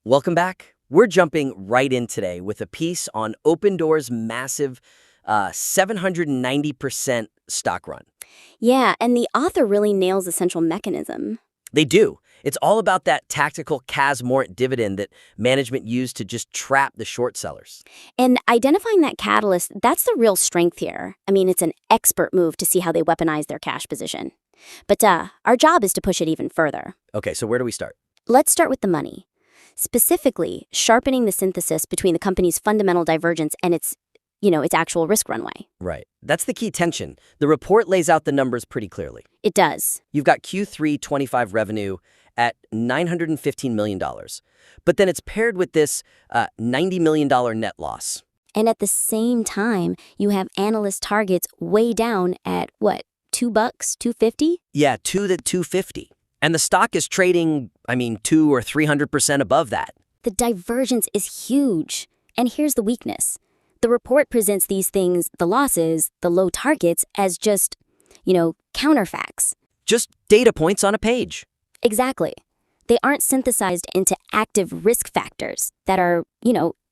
Welcome back. We're jumping right in today with a piece on Opendoor's massive 790% stock run. Yeah, and the author really nails the central mechanism. They do. It's all about that tactical CAS warrant dividend that management used to just trap the short sellers. And identifying that catalyst, that's the real strength here. I mean, it's an expert move to see how they weaponize their cash position. But our job is to push it even further. Okay, so where do we start? Let's start with the money. Specifically, sharpening the synthesis between the company's fundamental divergence and its actual risk runway. Right. That's the key tension. The report lays out the numbers pretty clearly. It does. You've got Q3 25 revenue at $915 million. But then it's paired with this $90 million net loss. And at the same time, you have analyst targets way down at, what, $2, $2.50? Yeah, to the 250. And the stock is trading, 2 or 300% above that. The divergence is huge. And here's the weakness. The report presents these things, the losses, the low targets, as just, counterfacts. Just data points on a page. Exactly. They aren't synthesized into active risk factors that are,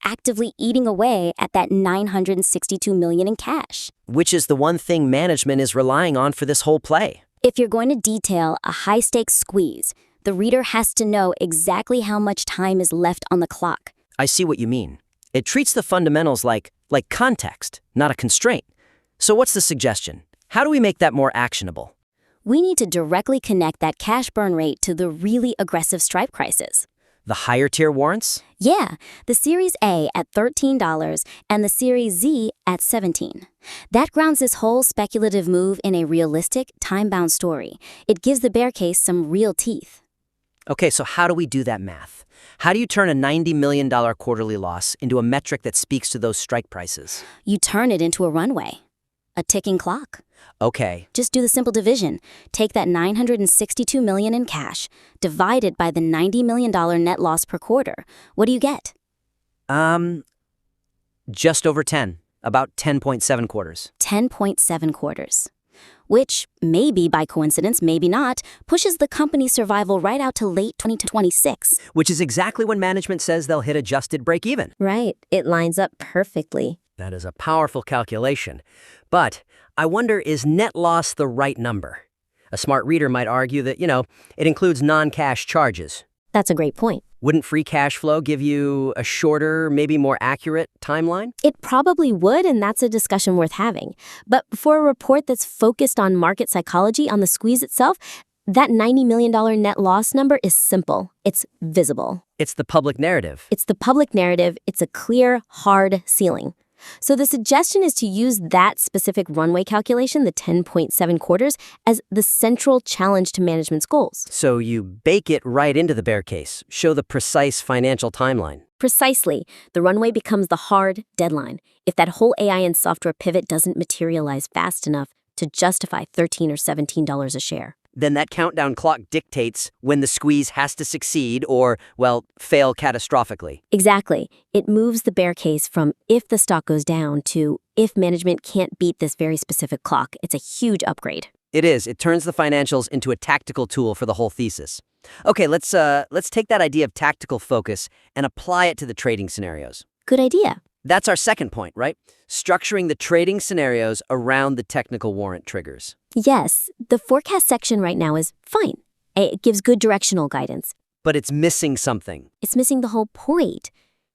actively eating away at that $962 million in cash. Which is the one thing management is relying on for this whole play. If you're going to detail a high-stakes squeeze, the reader has to know exactly how much time is left on the clock. I see what you mean. It treats the fundamentals like context, not a constraint. So what's the suggestion? How do we make that more actionable? We need to directly connect that cash burn rate to the really aggressive strike prices. The higher tier warrants? Yeah, the Series A at $13 and the Series Z at $17. That grounds this whole speculative move in a realistic, time-bound story. It gives the bear case some real teeth. Okay, so how do we do that math? How do you turn a $90 million quarterly loss into a metric that speaks to those strike prices? You turn it into a runway, a ticking clock. Okay. Just do the simple division. Take that $962 million in cash, divide it by the $90 million net loss per quarter. What do you get? Just over 10. About 10.7 quarters. 10.7 quarters. Which, maybe by coincidence, maybe not, pushes the company's survival right out to late 2026. Which is exactly when management says they'll hit adjusted break-even. Right. It lines up perfectly. That is a powerful calculation. But I wonder, is net loss the right number? A smart reader might argue that, it includes non-cash charges. That's a great point. Wouldn't free cash flow give you a shorter, maybe more accurate timeline? It probably would, and that's a discussion worth having. But for a report that's focused on market psychology, on the squeeze itself, that $90 million net loss number is simple. It's visible. It's the public narrative. It's the public narrative. It's a clear, hard ceiling. So the suggestion is to use that specific runway calculation, the 10.7 quarters, as the central challenge to management's goals. So you bake it right into the bear case, show the precise financial timeline. Precisely. The runway becomes the hard deadline. If that whole AI and software pivot doesn't materialize fast enough to justify $13 or $17 a share. Then that countdown clock dictates when the squeeze has to succeed or, fail catastrophically. Exactly. It moves the bear case from if the stock goes down to if management can't beat this very specific clock. It's a huge upgrade. It is. It turns the financials into a tactical tool for the whole thesis. Okay, let's take that idea of tactical focus and apply it to the trading scenarios. Good idea. That's our second point, right? Structuring the trading scenarios around the technical warrant triggers. Yes, the forecast section right now is fine. It gives good directional guidance. But it's missing something. It's missing the whole point.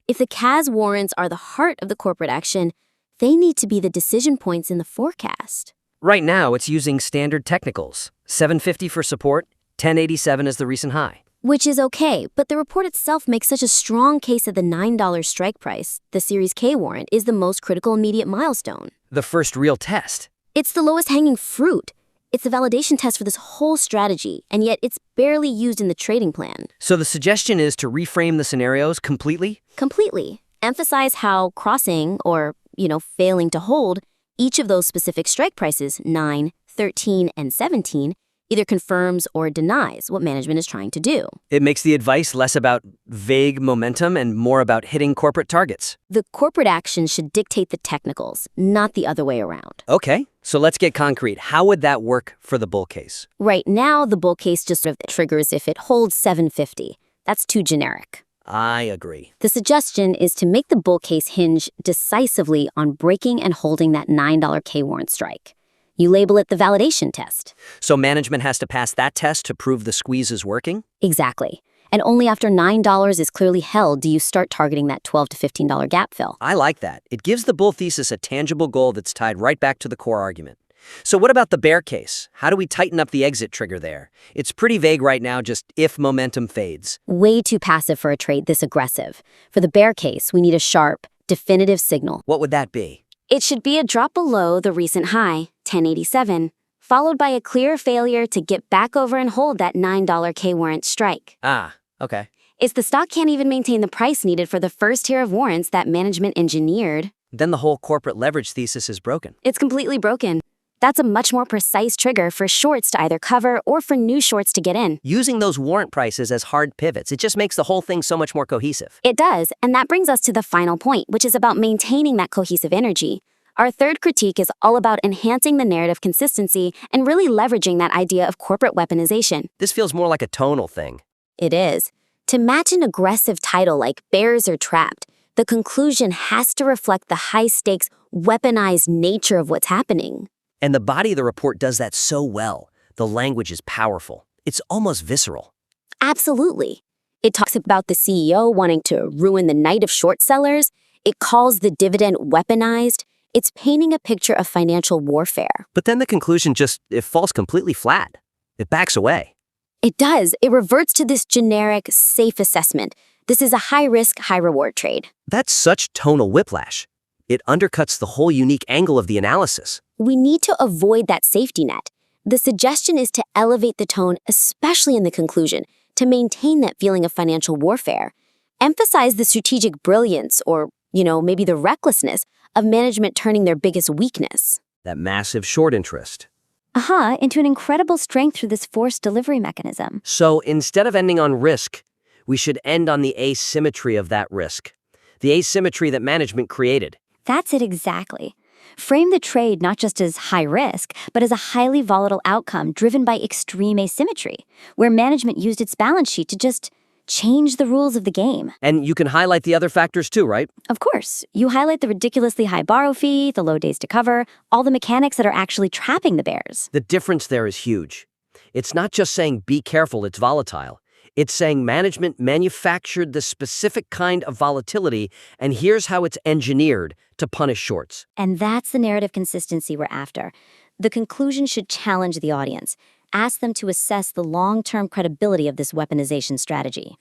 If the CAS warrants are the heart of the corporate action, they need to be the decision points in the forecast. Right now, it's using standard technicals. 750 for support, 1087 is the recent high. Which is okay, but the report itself makes such a strong case that the $9 strike price, the Series K warrant, is the most critical immediate milestone. The first real test. It's the lowest hanging fruit. It's the validation test for this whole strategy, and yet it's barely used in the trading plan. So the suggestion is to reframe the scenarios completely? Completely. Emphasize how crossing, or, failing to hold, each of those specific strike prices, 9, 13, and 17, either confirms or denies what management is trying to do. It makes the advice less about vague momentum and more about hitting corporate targets. The corporate action should dictate the technicals, not the other way around. Okay, so let's get concrete. How would that work for the bull case? Right now, the bull case just sort of triggers if it holds 750. That's too generic. I agree. The suggestion is to make the bull case hinge decisively on breaking and holding that $9 K-warrant strike. You label it the validation test. So management has to pass that test to prove the squeeze is working? Exactly. And only after $9 is clearly held do you start targeting that $12 to $15 gap fill. I like that. It gives the bull thesis a tangible goal that's tied right back to the core argument. So what about the bear case? How do we tighten up the exit trigger there? It's pretty vague right now, just if momentum fades. Way too passive for a trade this aggressive. For the bear case, we need a sharp, definitive signal. What would that be? It should be a drop below the recent high, 1087, followed by a clear failure to get back over and hold that $9 K-warrant strike. Ah, okay. If the stock can't even maintain the price needed for the first tier of warrants that management engineered, Then the whole corporate leverage thesis is broken. it's completely broken. That's a much more precise trigger for shorts to either cover or for new shorts to get in. Using those warrant prices as hard pivots, it just makes the whole thing so much more cohesive. It does, and that brings us to the final point, which is about maintaining that cohesive energy. Our third critique is all about enhancing the narrative consistency and really leveraging that idea of corporate weaponization. This feels more like a tonal thing. It is. To match an aggressive title like Bears Are Trapped, the conclusion has to reflect the high-stakes, weaponized nature of what's happening. And the body of the report does that so well. The language is powerful. It's almost visceral. Absolutely. It talks about the CEO wanting to ruin the night of short sellers. It calls the dividend weaponized. It's painting a picture of financial warfare. But then the conclusion it falls completely flat. It backs away. It does. It reverts to this generic, safe assessment. This is a high-risk, high-reward trade. That's such tonal whiplash. It undercuts the whole unique angle of the analysis. We need to avoid that safety net. The suggestion is to elevate the tone, especially in the conclusion, to maintain that feeling of financial warfare. Emphasize the strategic brilliance or, maybe the recklessness of management turning their biggest weakness. That massive short interest. Into an incredible strength through this forced delivery mechanism. So instead of ending on risk, we should end on the asymmetry of that risk. The asymmetry that management created. That's it exactly. Frame the trade not just as high risk, but as a highly volatile outcome driven by extreme asymmetry, where management used its balance sheet to just change the rules of the game. And you can highlight the other factors too, right? Of course, you highlight the ridiculously high borrow fee, the low days to cover, all the mechanics that are actually trapping the bears. The difference there is huge. It's not just saying be careful, it's volatile. It's saying management manufactured the specific kind of volatility, and here's how it's engineered to punish shorts. And that's the narrative consistency we're after. The conclusion should challenge the audience, ask them to assess the long-term credibility of this weaponization strategy.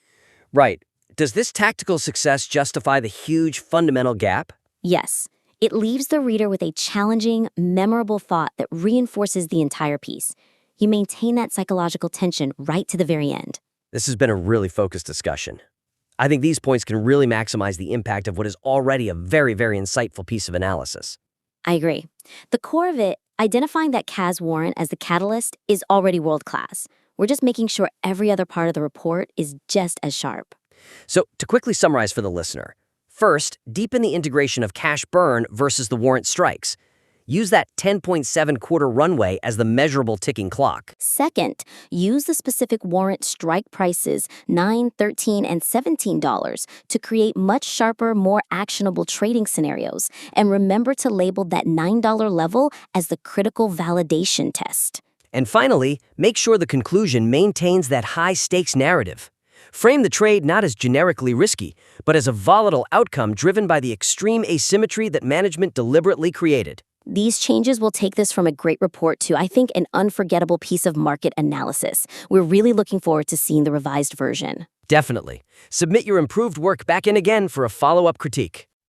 Right. Does this tactical success justify the huge fundamental gap? Yes, it leaves the reader with a challenging, memorable thought that reinforces the entire piece. You maintain that psychological tension right to the very end. This has been a really focused discussion. I think these points can really maximize the impact of what is already a very, very insightful piece of analysis. I agree. The core of it, identifying that Kaz warrant as the catalyst, is already world-class. We're just making sure every other part of the report is just as sharp. So, to quickly summarize for the listener, first, deepen the integration of cash burn versus the warrant strikes. Use that 10.7 quarter runway as the measurable ticking clock. Second, use the specific warrant strike prices, $9, $13, and $17, to create much sharper, more actionable trading scenarios. And remember to label that $9 level as the critical validation test. And finally, make sure the conclusion maintains that high-stakes narrative. Frame the trade not as generically risky, but as a volatile outcome driven by the extreme asymmetry that management deliberately created. These changes will take this from a great report to, I think, an unforgettable piece of market analysis. We're really looking forward to seeing the revised version. Definitely. Submit your improved work back in again for a follow-up critique.